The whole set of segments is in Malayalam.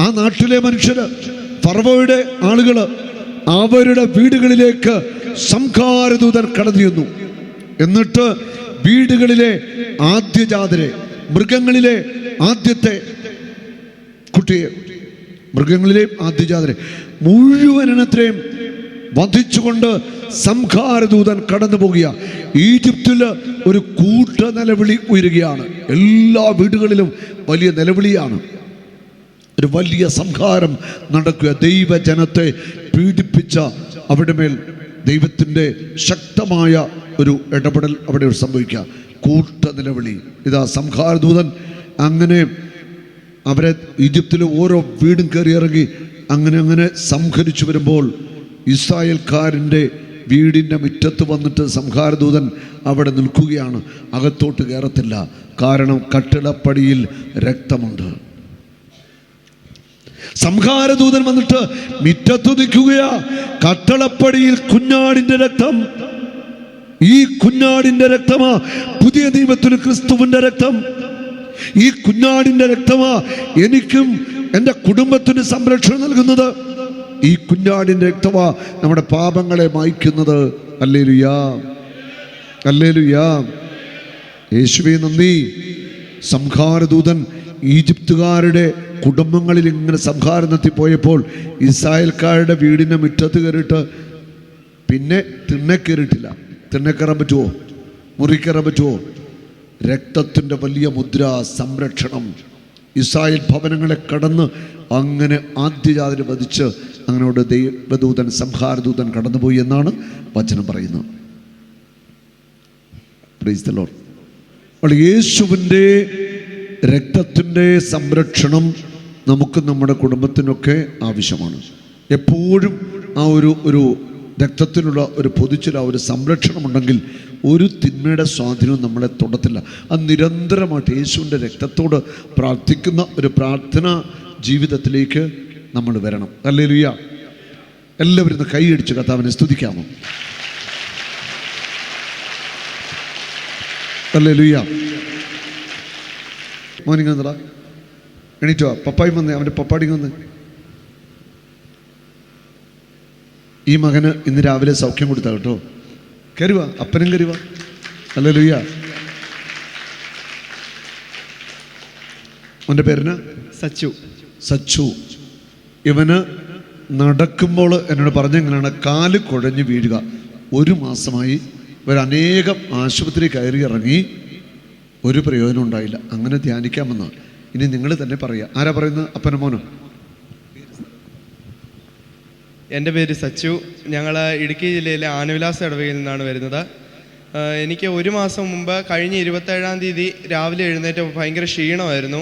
ആ നാട്ടിലെ മനുഷ്യര്, ഫറവോയുടെ ആളുകള്, അവരുടെ വീടുകളിലേക്ക് സംഹാരദൂതൻ കടന്നു ചെന്നു. എന്നിട്ട് വീടുകളിലെ ആദ്യജാതരെ, മൃഗങ്ങളിലെ ആദ്യത്തെ കുട്ടിയെ, മൃഗങ്ങളിലെ ആദ്യജാതരെ മുഴുവനെണ്ണത്തെയും വധിച്ചുകൊണ്ട് സംഹാരദൂതൻ കടന്നു പോകുക. ഈജിപ്തിൽ ഒരു കൂട്ട നിലവിളി ഉയരുകയാണ്. എല്ലാ വീടുകളിലും വലിയ നിലവിളിയാണ്. ഒരു വലിയ സംഹാരം നടക്കുക. ദൈവജനത്തെ പീഡിപ്പിച്ച അവിടെ മേൽ ദൈവത്തിൻ്റെ ശക്തമായ ഒരു ഇടപെടൽ അവിടെ സംഭവിക്കുക. കൂട്ട നിലവിളി. ഇതാ സംഹാരദൂതൻ അങ്ങനെ അവരെ ഈജിപ്തിലെ ഓരോ വീടും കയറി ഇറങ്ങി അങ്ങനെ സംഹരിച്ചു വരുമ്പോൾ ഇസ്രായേൽക്കാരൻ്റെ വീടിൻ്റെ മുറ്റത്ത് വന്നിട്ട് സംഹാരദൂതൻ അവിടെ നിൽക്കുകയാണ്. അകത്തോട്ട് കയറത്തില്ല. കാരണം കട്ടിളപ്പടിയിൽ രക്തമുണ്ട്. സംഹാരദൂതൻ വന്നിട്ട് മുറ്റത്ത് നിൽക്കുകയാ. കട്ടളപ്പടിയിൽ കുഞ്ഞാടിൻ്റെ രക്തം. ഈ കുഞ്ഞാടിൻ്റെ രക്തമാ പുതിയ നിയമത്തിൽ ക്രിസ്തുവിൻ്റെ രക്തം. ഈ കുഞ്ഞാടിൻ്റെ രക്തമാ എനിക്കും എൻ്റെ കുടുംബത്തിന് സംരക്ഷണം നൽകുന്നത്. ഈ കുഞ്ഞാടിൻ്റെ രക്തമാ നമ്മുടെ പാപങ്ങളെ മായ്ക്കുന്നത്. ഹല്ലേലൂയാ, ഹല്ലേലൂയാ, യേശുവേ നന്ദി. സംഹാരദൂതൻ ഈജിപ്തുകാരുടെ കുടുംബങ്ങളിൽ ഇങ്ങനെ സംഹാരം നടത്തിപ്പോയപ്പോൾ ഇസ്രായേൽക്കാരുടെ വീടിൻ്റെ മുറ്റത്ത് കയറിയിട്ട് പിന്നെ തിണ്ണെ കയറിയിട്ടില്ല. തിണ്ണെ കയറാൻ പറ്റുമോ? മുറി കയറാൻ പറ്റുമോ? രക്തത്തിൻ്റെ വലിയ മുദ്ര, സംരക്ഷണം. ഇസ്രായേൽ ഭവനങ്ങളെ കടന്ന് അങ്ങനെ ആദ്യജാതരെ വധിച്ച് അങ്ങനെ ദൈവദൂതൻ, സംഹാരദൂതൻ കടന്നുപോയി എന്നാണ് വചനം പറയുന്നത്. Praise the Lord. അപ്പോൾ യേശുവിൻ്റെ രക്തത്തിൻ്റെ സംരക്ഷണം നമുക്ക് നമ്മുടെ കുടുംബത്തിനൊക്കെ ആവശ്യമാണ്. എപ്പോഴും ആ ഒരു രക്തത്തിലുള്ള ഒരു പൊതിച്ചിൽ, ആ ഒരു സംരക്ഷണം ഉണ്ടെങ്കിൽ ഒരു തിന്മയുടെ സ്വാധീനവും നമ്മളെ തൊടത്തില്ല. അത് നിരന്തരമായിട്ട് യേശുവിൻ്റെ രക്തത്തോട് പ്രാർത്ഥിക്കുന്ന ഒരു പ്രാർത്ഥനാ ജീവിതത്തിലേക്ക് നമ്മൾ വരണം. ഹല്ലേലൂയ. എല്ലാവരും കൈയടിച്ച് കർത്താവിനെ സ്തുതിക്കാമോ? ഹല്ലേലൂയ. മോനിങ് വന്നടാ, എണീറ്റോ? പപ്പായും വന്നേ, അവൻ്റെ പപ്പാടിങ് വന്ന്. ഈ മകന് ഇന്ന് രാവിലെ സൗഖ്യം കൊടുത്താ കേട്ടോ. കരുവാ, അപ്പനും കരുവാ. ഹല്ലേലൂയ. അവൻ്റെ പേരിന് സച്ചു. ഇവന് നടക്കുമ്പോൾ എന്നോട് പറഞ്ഞെങ്ങനെയാണ്, കാല് കുഴഞ്ഞ് വീഴുക. 1 മാസമായി ഇവരനേകം ആശുപത്രി കയറി ഇറങ്ങി, ഒരു പ്രയോജനം ഉണ്ടായില്ല. അങ്ങനെ ധ്യാനിക്കാമെന്നാണ്. ഇനി നിങ്ങൾ തന്നെ പറയുക. ആരാ പറയുന്നത്? അപ്പനും മോനോ? എൻ്റെ പേര് സച്ചു. ഞങ്ങൾ ഇടുക്കി ജില്ലയിലെ ആനവിലാസ ഇടവകയിൽ നിന്നാണ് വരുന്നത്. എനിക്ക് 1 മാസം മുമ്പ് കഴിഞ്ഞ 27-ാം തീയതി രാവിലെ എഴുന്നേറ്റ് ഭയങ്കര ക്ഷീണമായിരുന്നു.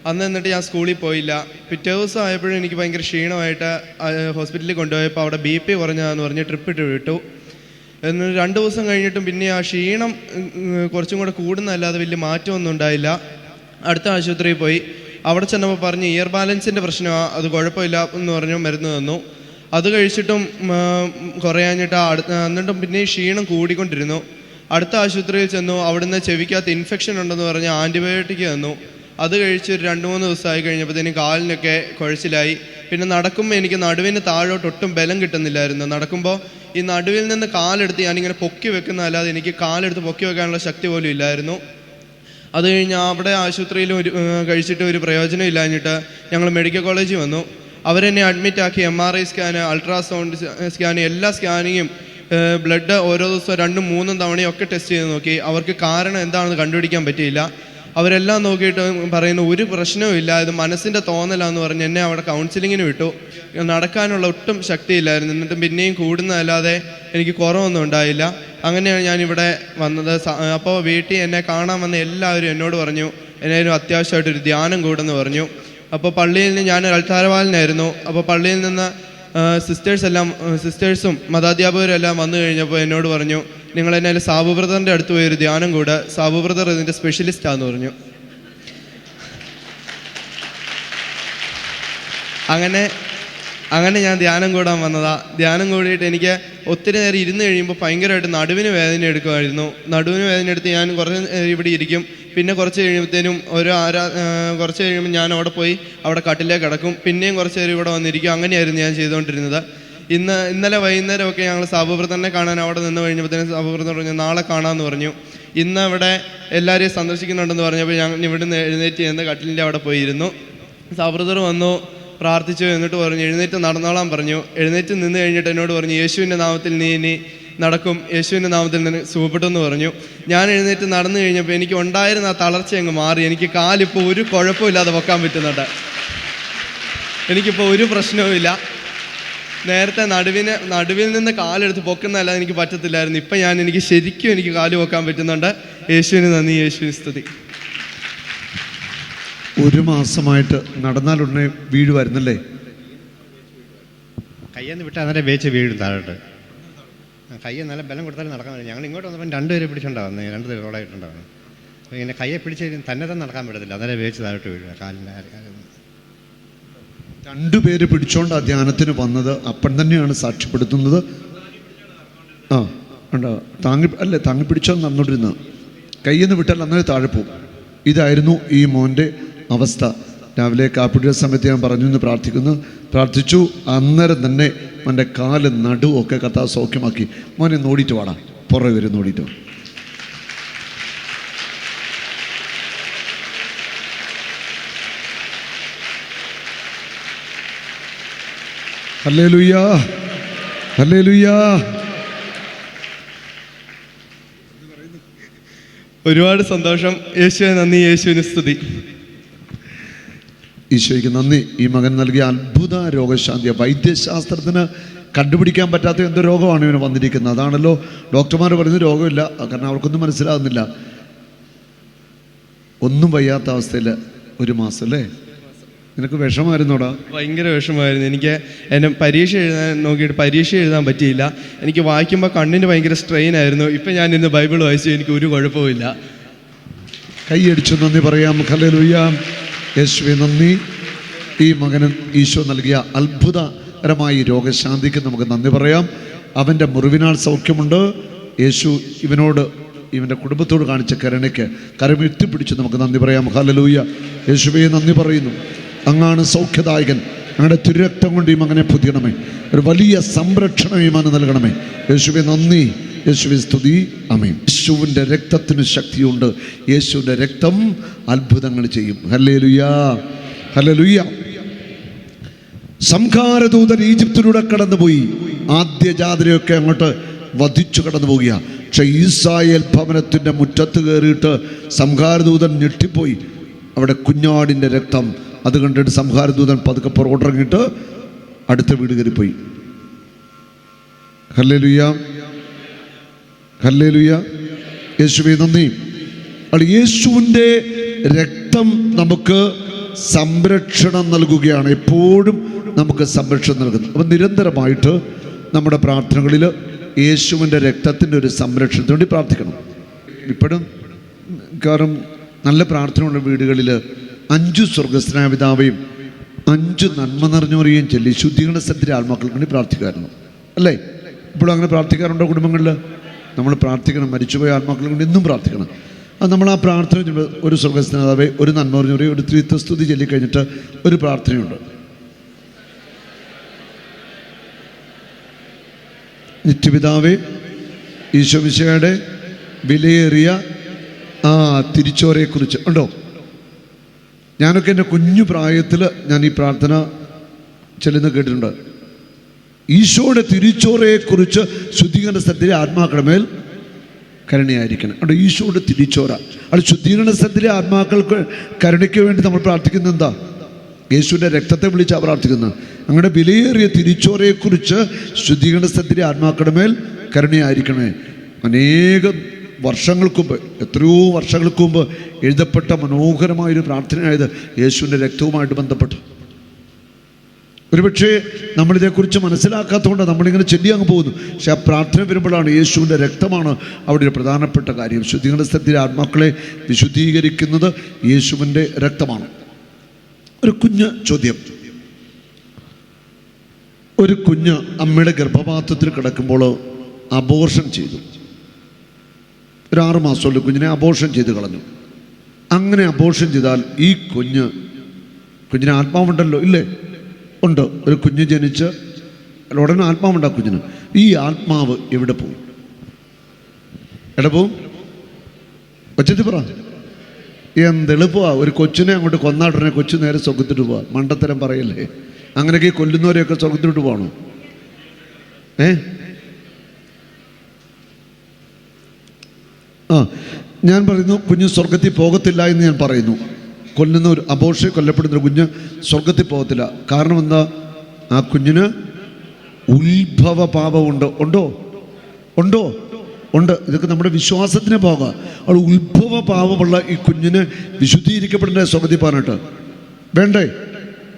അന്ന് എന്നിട്ട് ഞാൻ സ്കൂളിൽ പോയില്ല. പിറ്റേ ദിവസം ആയപ്പോഴും എനിക്ക് ഭയങ്കര ക്ഷീണമായിട്ട് ഹോസ്പിറ്റലിൽ കൊണ്ടുപോയപ്പോൾ അവിടെ BP കുറഞ്ഞതാന്ന് പറഞ്ഞ് ട്രിപ്പ് ഇട്ട് വിട്ടു. എന്നിട്ട് 2 ദിവസം കഴിഞ്ഞിട്ടും പിന്നെ ആ ക്ഷീണം കുറച്ചും കൂടെ കൂടുന്നതല്ലാതെ വലിയ മാറ്റമൊന്നും ഉണ്ടായില്ല. അടുത്ത ആശുപത്രിയിൽ പോയി. അവിടെ ചെന്നപ്പോൾ പറഞ്ഞ് ഇയർ ബാലൻസിൻ്റെ പ്രശ്നമാണ്, അത് കുഴപ്പമില്ല എന്ന് പറഞ്ഞു മരുന്ന് തന്നു. അത് കഴിച്ചിട്ടും കുറയാഞ്ഞിട്ട് എന്നിട്ടും പിന്നെ ക്ഷീണം കൂടിക്കൊണ്ടിരുന്നു. അടുത്ത ആശുപത്രിയിൽ ചെന്നു. അവിടുന്ന് ചെവിക്കകത്ത് ഇൻഫെക്ഷൻ ഉണ്ടെന്ന് പറഞ്ഞ് ആൻറ്റിബയോട്ടിക് തന്നു. അത് കഴിച്ച് 2-3 ദിവസമായി കഴിഞ്ഞപ്പോഴത്തേനും കാലിനൊക്കെ കുഴച്ചിലായി. പിന്നെ നടക്കുമ്പോൾ എനിക്ക് നടുവിന് താഴോട്ട് ഒട്ടും ബലം കിട്ടുന്നില്ലായിരുന്നു. നടക്കുമ്പോൾ ഈ നടുവിൽ നിന്ന് കാലെടുത്ത് ഞാനിങ്ങനെ പൊക്കി വെക്കുന്നതല്ലാതെ എനിക്ക് കാലെടുത്ത് പൊക്കി വെക്കാനുള്ള ശക്തി പോലും ഇല്ലായിരുന്നു. അത് കഴിഞ്ഞ് അവിടെ ആശുപത്രിയിൽ കഴിച്ചിട്ട് ഒരു പ്രയോജനം ഇല്ലാഞ്ഞിട്ട് ഞങ്ങൾ മെഡിക്കൽ കോളേജിൽ വന്നു. അവരെന്നെ അഡ്മിറ്റാക്കി. MRI സ്കാന്, അൾട്രാസൗണ്ട് സ്കാന്, എല്ലാ സ്കാനിങ്ങും, ബ്ലഡ് ഓരോ ദിവസവും 2-3 തവണയൊക്കെ ടെസ്റ്റ് ചെയ്ത് നോക്കി. അവർക്ക് കാരണം എന്താണെന്ന് കണ്ടുപിടിക്കാൻ പറ്റിയില്ല. അവരെല്ലാം നോക്കിയിട്ട് പറയുന്നു ഒരു പ്രശ്നവും ഇല്ല, ഇത് മനസ്സിൻ്റെ തോന്നലാന്ന് പറഞ്ഞ് എന്നെ അവിടെ കൗൺസിലിങ്ങിന് വിട്ടു. നടക്കാനുള്ള ഒട്ടും ശക്തിയില്ലായിരുന്നു. എന്നിട്ടും പിന്നെയും കൂടുന്നതല്ലാതെ എനിക്ക് കുറവൊന്നും ഉണ്ടായില്ല. അങ്ങനെയാണ് ഞാനിവിടെ വന്നത്. അപ്പോൾ വീട്ടിൽ എന്നെ കാണാൻ വന്ന എല്ലാവരും എന്നോട് പറഞ്ഞു എന്നാലും അത്യാവശ്യമായിട്ടൊരു ധ്യാനം കൂടുമെന്ന് പറഞ്ഞു. അപ്പോൾ പള്ളിയിൽ നിന്ന് ഞാനൊരു അൾത്താരവാലനായിരുന്നു. അപ്പോൾ പള്ളിയിൽ നിന്ന് സിസ്റ്റേഴ്സും മതാധ്യാപകരും എല്ലാം വന്നു കഴിഞ്ഞപ്പോൾ എന്നോട് പറഞ്ഞു നിങ്ങൾ എന്നെ സാബു ബ്രദറിൻ്റെ അടുത്ത് പോയൊരു ധ്യാനം കൂടെ, സാബു ബ്രദർ ഇതിൻ്റെ സ്പെഷ്യലിസ്റ്റാന്ന് പറഞ്ഞു. അങ്ങനെ ഞാൻ ധ്യാനം കൂടാൻ വന്നതാ. ധ്യാനം കൂടിയിട്ട് എനിക്ക് ഒത്തിരി നേരം ഇരുന്ന് കഴിയുമ്പോൾ ഭയങ്കരമായിട്ട് നടുവിന് വേദന എടുക്കുമായിരുന്നു. നടുവിന് വേദന എടുത്ത് ഞാൻ കുറേ ഇവിടെ ഇരിക്കും. പിന്നെ കുറച്ച് കഴിയുമ്പോഴത്തേനും കുറച്ച് കഴിയുമ്പോൾ ഞാൻ അവിടെ പോയി അവിടെ കട്ടിലേക്ക് കിടക്കും. പിന്നെയും കുറച്ച് നേരം ഇവിടെ വന്നിരിക്കും. അങ്ങനെയായിരുന്നു ഞാൻ ചെയ്തുകൊണ്ടിരുന്നത്. ഇന്നലെ വൈകുന്നേരമൊക്കെ ഞങ്ങൾ സാബുബ്രദറിനെ കാണാൻ അവിടെ നിന്ന് കഴിഞ്ഞപ്പോഴത്തേനും സാബുബ്രദർ പറഞ്ഞു നാളെ കാണാമെന്ന് പറഞ്ഞു. ഇന്ന് അവിടെ എല്ലാവരെയും സന്ദർശിക്കുന്നുണ്ടെന്ന് പറഞ്ഞപ്പോൾ ഞാൻ ഇവിടുന്ന് എഴുന്നേറ്റ് ചെന്ന് കട്ടിലിൻ്റെ അവിടെ പോയിരുന്നു. സാബുബ്രദർ വന്നു, പ്രാർത്ഥിച്ചു. എന്നിട്ട് പറഞ്ഞു എഴുന്നേറ്റ് നടന്നോളാൻ പറഞ്ഞു. എഴുന്നേറ്റ് നിന്ന് കഴിഞ്ഞിട്ട് എന്നോട് പറഞ്ഞു യേശുവിൻ്റെ നാമത്തിൽ നീ ഇനി നടക്കും, യേശുവിൻ്റെ നാമത്തിൽ നിന്ന് സുഖപ്പെട്ടെന്ന് പറഞ്ഞു. ഞാൻ എഴുന്നേറ്റ് നടന്നു കഴിഞ്ഞപ്പോൾ എനിക്ക് ഉണ്ടായിരുന്ന ആ തളർച്ച അങ്ങ് മാറി. എനിക്ക് കാലിപ്പോൾ ഒരു കുഴപ്പമില്ലാതെ വെക്കാൻ പറ്റുന്നുണ്ട്. എനിക്കിപ്പോൾ ഒരു പ്രശ്നവുമില്ല. നേരത്തെ നടുവിൽ നിന്ന് കാലെടുത്ത് പൊക്കുന്നതല്ലാതെ എനിക്ക് പറ്റത്തില്ലായിരുന്നു. ഇപ്പം എനിക്ക് ശരിക്കും എനിക്ക് കാല് വെക്കാൻ പറ്റുന്നുണ്ട്. യേശുവിന് നന്ദി, യേശുവിന് സ്തുതി. ഒരു മാസമായിട്ട് നടന്നാലുടനെ വീഴുമായിരുന്നല്ലേ? കയ്യെന്ന് വിട്ടാൽ അന്നേരം വേച്ച് വീഴും താഴോട്ട്. കയ്യെ നല്ല ബലം കൊടുത്താലും നടക്കാൻ പറ്റില്ല. ഞങ്ങൾ ഇങ്ങോട്ട് വന്നപ്പോൾ 2 പേരെ പിടിച്ചുണ്ടാവുന്നത്, 2 റോഡായിട്ടുണ്ടാവുന്നത്. അപ്പോൾ ഇങ്ങനെ കയ്യെ പിടിച്ച് തന്നെ നടക്കാൻ പറ്റത്തില്ല. അന്നേരം വേച്ച് താഴോട്ട് വീഴുക. കാലിൻ്റെ 2 പേര് പിടിച്ചോണ്ട് ആ ധ്യാനത്തിന് വന്നത് അപ്പൻ തന്നെയാണ് സാക്ഷ്യപ്പെടുത്തുന്നത്. താങ്ങി പിടിച്ചോന്ന് നടന്നോണ്ടിരുന്ന കയ്യെന്ന് വിട്ടാൽ അന്നേരം താഴെ പോകും. ഇതായിരുന്നു ഈ മോൻ്റെ അവസ്ഥ. രാവിലെ കാപ്പിയുടെ സമയത്ത് ഞാൻ പറഞ്ഞു എന്ന് പ്രാർത്ഥിച്ചു. അന്നേരം തന്നെ മോൻ്റെ കാല് നടുവൊക്കെ കർത്താവ് സൗഖ്യമാക്കി. മോനെ നോടിയിട്ട് വാടാ, പുറകെ വരും, നോടിയിട്ട് വാ. Hallelujah, hallelujah. ഒരുപാട് സന്തോഷം. യേശുവിന് നന്ദി, യേശുവിന് സ്തുതി. ഈശോയ്ക്ക് നന്ദി. ഈ മകൻ നൽകിയ അത്ഭുത രോഗശാന്തിയ. വൈദ്യശാസ്ത്രത്തിന് കണ്ടുപിടിക്കാൻ പറ്റാത്ത എന്തോ രോഗമാണ് ഇവന് വന്നിരിക്കുന്നത്. അതാണല്ലോ ഡോക്ടർമാർ പറയുന്നത് രോഗമില്ല, കാരണം അവർക്കൊന്നും മനസ്സിലാകുന്നില്ല. ഒന്നും വയ്യാത്ത അവസ്ഥയിൽ 1 മാസം അല്ലേ? നിനക്ക് വിഷമായിരുന്നോടാ? ഭയങ്കര വിഷമായിരുന്നു. എന്നെ പരീക്ഷ എഴുതാൻ പറ്റിയില്ല. എനിക്ക് വായിക്കുമ്പോൾ കണ്ണിന് ഭയങ്കര സ്ട്രെയിൻ ആയിരുന്നു. ഇപ്പം ഞാൻ ഇന്ന് ബൈബിൾ വായിച്ചു, എനിക്ക് ഒരു കുഴപ്പമില്ല. കൈയടിച്ചു നന്ദി പറയാം. ഹല്ലേലൂയ, യേശുവേ നന്ദി. ഈ മകന് ഈശോ നൽകിയ അത്ഭുതകരമായ രോഗശാന്തിക്ക് നമുക്ക് നന്ദി പറയാം. അവൻ്റെ മുറിവിനാൽ സൗഖ്യമുണ്ട്. യേശു ഇവൻ്റെ കുടുംബത്തോട് കാണിച്ച കരുണയ്ക്ക് കരമെത്തിപ്പിടിച്ച് നമുക്ക് നന്ദി പറയാം. ഹല്ലേലൂയ, യേശുവേ നന്ദി പറയുന്നു. അങ്ങാണ് സൗഖ്യദായകൻ. അങ്ങയുടെ തിരുരക്തം കൊണ്ട് ഈ മകനെ പുതിയണമേ. ഒരു വലിയ സംരക്ഷണം ഈ മകന് നൽകണമേ. യേശുവേ നന്ദി, യേശുവേ സ്തുതി. ആമേൻ. യേശുവിൻ്റെ രക്തത്തിന് ശക്തിയുണ്ട്. യേശുവിൻ്റെ രക്തം അത്ഭുതങ്ങൾ ചെയ്യും. Hallelujah, hallelujah. സംഹാരദൂതൻ ഈജിപ്തിലൂടെ കടന്നുപോയി. ആദ്യജാതരെയൊക്കെ അങ്ങോട്ട് വധിച്ചു കടന്നു പോകുക. പക്ഷെ ഇസ്രായേൽ ഭവനത്തിൻ്റെ മുറ്റത്ത് കയറിയിട്ട് സംഹാരദൂതൻ ഞെട്ടിപ്പോയി. അവിടെ കുഞ്ഞാടിൻ്റെ രക്തം. അത് കണ്ടിട്ട് സംഹാരദൂതൻ പതുക്കെ പുറകോട്ടിറങ്ങിയിട്ട് അടുത്ത വീട് കയറിപ്പോയി. ഹല്ലേലൂയ, ഹല്ലേലൂയ, യേശുവേ നന്ദി. യേശുവിൻ്റെ രക്തം നമുക്ക് സംരക്ഷണം നൽകുകയാണ്. എപ്പോഴും നമുക്ക് സംരക്ഷണം നൽകുന്നു. അപ്പം നിരന്തരമായിട്ട് നമ്മുടെ പ്രാർത്ഥനകളിൽ യേശുവിൻ്റെ രക്തത്തിൻ്റെ ഒരു സംരക്ഷണത്തിന് വേണ്ടി പ്രാർത്ഥിക്കണം. ഇപ്പോഴും കാരണം നല്ല പ്രാർത്ഥനയുള്ള വീടുകളിൽ 5 സ്വർഗസ്ഥനായ പിതാവേയും 5 നന്മ നിറഞ്ഞവരെയും ചൊല്ലി ശുദ്ധീകരണ സ്ഥലത്തിലെ ആത്മാക്കൾക്ക് വേണ്ടി പ്രാർത്ഥിക്കുമായിരുന്നു അല്ലേ? ഇപ്പോഴും അങ്ങനെ പ്രാർത്ഥിക്കാറുണ്ടോ കുടുംബങ്ങളിൽ? നമ്മൾ പ്രാർത്ഥിക്കണം. മരിച്ചുപോയ ആത്മാക്കൾക്ക് വേണ്ടി എന്നും പ്രാർത്ഥിക്കണം. അത് നമ്മൾ ആ പ്രാർത്ഥന ഒരു സ്വർഗസ്ഥനാവേ, ഒരു നന്മ നിറഞ്ഞവരെയും, ഒരു ത്രിത്വസ്തുതി ചൊല്ലിക്കഴിഞ്ഞിട്ട് ഒരു പ്രാർത്ഥനയുണ്ട്. നിത്യപിതാവേ, ഈശോ മിശിഹായുടെ വിലയേറിയ ആ തിരിച്ചോരെക്കുറിച്ച് ഉണ്ടോ? ഞാനൊക്കെ എൻ്റെ കുഞ്ഞു പ്രായത്തിൽ ഞാൻ ഈ പ്രാർത്ഥന ചൊല്ലുന്ന കേട്ടിട്ടുണ്ട്. ഈശോയുടെ തിരിച്ചോരയെക്കുറിച്ച് ശുദ്ധീകരണ സ്ഥലത്തിലെ ആത്മാക്കളുടെ മേൽ കരുണയായിരിക്കണം. അവിടെ ഈശോയുടെ തിരിച്ചോര, അവിടെ ശുദ്ധീകരണ സ്ഥലത്തിലെ ആത്മാക്കൾക്ക് കരുണയ്ക്ക് വേണ്ടി നമ്മൾ പ്രാർത്ഥിക്കുന്നത് എന്താ? യേശുവിൻ്റെ രക്തത്തെ വിളിച്ചാണ് പ്രാർത്ഥിക്കുന്നത്. അങ്ങനെ വിലയേറിയ തിരിച്ചോരയെക്കുറിച്ച് ശുദ്ധീകരണ സ്ഥലത്തിലെ ആത്മാക്കളുടെ മേൽ കരുണയായിരിക്കണേ. അനേകം വർഷങ്ങൾക്ക് മുമ്പ്, എത്രയോ വർഷങ്ങൾക്ക് മുമ്പ് എഴുതപ്പെട്ട മനോഹരമായൊരു പ്രാർത്ഥനയായത് യേശുവിൻ്റെ രക്തവുമായിട്ട് ബന്ധപ്പെട്ട്. ഒരുപക്ഷെ നമ്മളിതേക്കുറിച്ച് മനസ്സിലാക്കാത്തതുകൊണ്ട് നമ്മളിങ്ങനെ ചൊല്ലി അങ്ങ് പോകുന്നു. പക്ഷെ ആ പ്രാർത്ഥന വരുമ്പോഴാണ് യേശുവിൻ്റെ രക്തമാണ് അവിടെ ഒരു പ്രധാനപ്പെട്ട കാര്യം. ശുദ്ധീകരണ സ്ഥലത്തിലെ ആത്മാക്കളെ വിശുദ്ധീകരിക്കുന്നത് യേശുവിൻ്റെ രക്തമാണ്. ഒരു കുഞ്ഞ് ചോദ്യം. ഒരു കുഞ്ഞ് അമ്മയുടെ ഗർഭപാത്രത്തിൽ കിടക്കുമ്പോൾ അബോർഷൻ ചെയ്തു. ഒരു 6 മാസമുള്ള കുഞ്ഞിനെ അബോർഷൻ ചെയ്ത് കളഞ്ഞു. അങ്ങനെ അബോർഷൻ ചെയ്താൽ ഈ കുഞ്ഞിന് ആത്മാവുണ്ടല്ലോ, ഇല്ലേ? ഉണ്ട്. ഒരു കുഞ്ഞ് ജനിച്ച് ഉടനെ ആത്മാവുണ്ട് ആ കുഞ്ഞിന്. ഈ ആത്മാവ് എവിടെ പോവും? എവിടെ പോവും? കൊച്ചത്തി പറ. എന്തെളുപ്പമാണ് ഒരു കൊച്ചിനെ അങ്ങോട്ട് കൊന്നാടുടനെ കൊച്ചു നേരെ സ്വർഗത്തിട്ട് പോവാ. മണ്ടത്തരം പറയല്ലേ. അങ്ങനെയൊക്കെ കൊല്ലുന്നവരെയൊക്കെ സ്വർഗത്തിട്ട് പോകണോ? ഞാൻ പറയുന്നു കുഞ്ഞ് സ്വർഗത്തിൽ പോകത്തില്ല എന്ന് ഞാൻ പറയുന്നു. കൊല്ലുന്ന ഒരു അബോർഷൻ കൊല്ലപ്പെടുന്ന ഒരു കുഞ്ഞ് സ്വർഗത്തിൽ പോകത്തില്ല. കാരണം എന്താ? ആ കുഞ്ഞിന് ഉത്ഭവ പാപമുണ്ട്. ഉണ്ടോ? ഇതൊക്കെ നമ്മുടെ വിശ്വാസത്തിന് പോകാം. അവിടെ ഉത്ഭവ പാപമുള്ള ഈ കുഞ്ഞിന് വിശുദ്ധീകരിക്കപ്പെടേണ്ട സ്വർഗത്തിൽ പോകാനായിട്ട്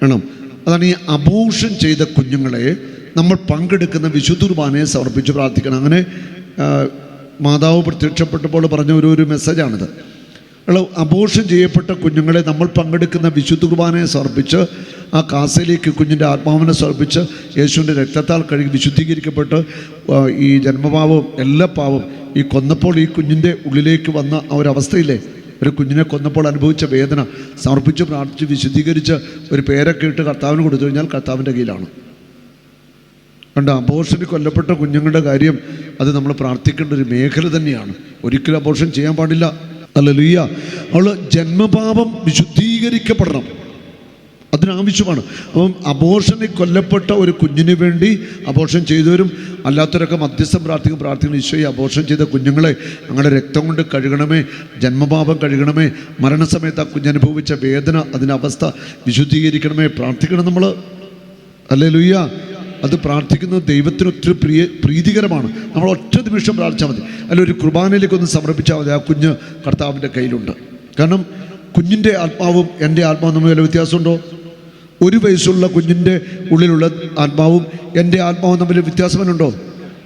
വേണം. അതാണ് ഈ അബോർഷൻ ചെയ്ത കുഞ്ഞുങ്ങളെ നമ്മൾ പങ്കെടുക്കുന്ന വിശുദ്ധ കുർബാനയെ സമർപ്പിച്ച് പ്രാർത്ഥിക്കണം. അങ്ങനെ മാതാവ് പ്രത്യക്ഷപ്പെട്ടപ്പോൾ പറഞ്ഞ ഒരു മെസ്സേജാണിത്. അബോർഷൻ ചെയ്യപ്പെട്ട കുഞ്ഞുങ്ങളെ നമ്മൾ പങ്കെടുക്കുന്ന വിശുദ്ധ കുർബാനയെ സമർപ്പിച്ച് ആ കാസയിലേക്ക് കുഞ്ഞിൻ്റെ ആത്മാവിനെ സമർപ്പിച്ച് യേശുവിൻ്റെ രക്തത്താൽ കഴുകി വിശുദ്ധീകരിക്കപ്പെട്ട് ഈ ജന്മപാവവും എല്ലാ പാവവും ഈ കൊന്നപ്പോൾ ഈ കുഞ്ഞിൻ്റെ ഉള്ളിലേക്ക് വന്ന ആ ഒരവസ്ഥയില്ലേ, ഒരു കുഞ്ഞിനെ കൊന്നപ്പോൾ അനുഭവിച്ച വേദന സമർപ്പിച്ച് പ്രാർത്ഥിച്ച് വിശുദ്ധീകരിച്ച് ഒരു പേരൊക്കെ ഇട്ട് കർത്താവിന് കൊടുത്തു കഴിഞ്ഞാൽ കർത്താവിൻ്റെ കയ്യിലാണ്. കണ്ട, അബോർഷന് കൊല്ലപ്പെട്ട കുഞ്ഞുങ്ങളുടെ കാര്യം അത് നമ്മൾ പ്രാർത്ഥിക്കേണ്ട ഒരു മേഖല തന്നെയാണ്. ഒരിക്കലും അബോർഷൻ ചെയ്യാൻ പാടില്ല. ഹല്ലേലൂയ. അവൾ ജന്മപാപം വിശുദ്ധീകരിക്കപ്പെടണം, അതിനാവശ്യമാണ്. അപ്പം അബോർഷനിൽ കൊല്ലപ്പെട്ട ഒരു കുഞ്ഞിന് വേണ്ടി അബോർഷൻ ചെയ്തവരും അല്ലാത്തവരൊക്കെ മധ്യസ്ഥം പ്രാർത്ഥിക്കണം. ഈശോയെ, അബോർഷൻ ചെയ്ത കുഞ്ഞുങ്ങളെ അങ്ങനെ രക്തം കൊണ്ട് കഴുകണമേ, ജന്മപാപം കഴുകണമേ, മരണസമയത്ത് ആ കുഞ്ഞനുഭവിച്ച വേദന, അതിൻ്റെ അവസ്ഥ വിശുദ്ധീകരിക്കണമേ, പ്രാർത്ഥിക്കണം നമ്മൾ. ഹല്ലേലൂയ. അത് പ്രാർത്ഥിക്കുന്നത് ദൈവത്തിന് ഒത്തിരി പ്രീതികരമാണ്. നമ്മൾ ഒറ്റ നിമിഷം പ്രാർത്ഥിച്ചാൽ മതി, അല്ല ഒരു കുർബാനയിലേക്കൊന്ന് സമർപ്പിച്ചാൽ മതി. ആ കുഞ്ഞ് കർത്താവിൻ്റെ കയ്യിലുണ്ട്. കാരണം കുഞ്ഞിൻ്റെ ആത്മാവും എൻ്റെ ആത്മാവും തമ്മിൽ വല്ല വ്യത്യാസമുണ്ടോ? 1 വയസ്സുള്ള കുഞ്ഞിൻ്റെ ഉള്ളിലുള്ള ആത്മാവും എൻ്റെ ആത്മാവും തമ്മിൽ വ്യത്യാസമുണ്ടോ?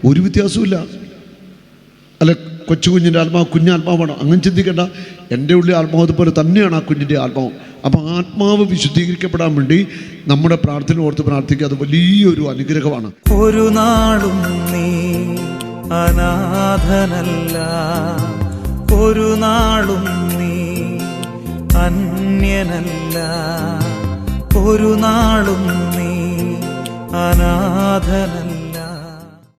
ഒരു വ്യത്യാസമില്ല. അല്ല, കൊച്ചു കുഞ്ഞിൻ്റെ ആത്മാവ് കുഞ്ഞാത്മാവാണ്, അങ്ങനെ ചിന്തിക്കേണ്ട. എൻ്റെ ഉള്ളിൽ ആത്മാവ് പോലെ തന്നെയാണ് ആ കുഞ്ഞിൻ്റെ ആത്മാവും. അപ്പം ആത്മാവ് വിശുദ്ധീകരിക്കപ്പെടാൻ വേണ്ടി നമ്മുടെ പ്രാർത്ഥന ഓർത്ത് പ്രാർത്ഥിക്കുക. അത് വലിയൊരു അനുഗ്രഹമാണ്. ഒരു നാളും നീ അനാഥനല്ല, ഒരു നാളും നീ അന്യനല്ല, ഒരു നാളും നീ അനാഥനല്ല.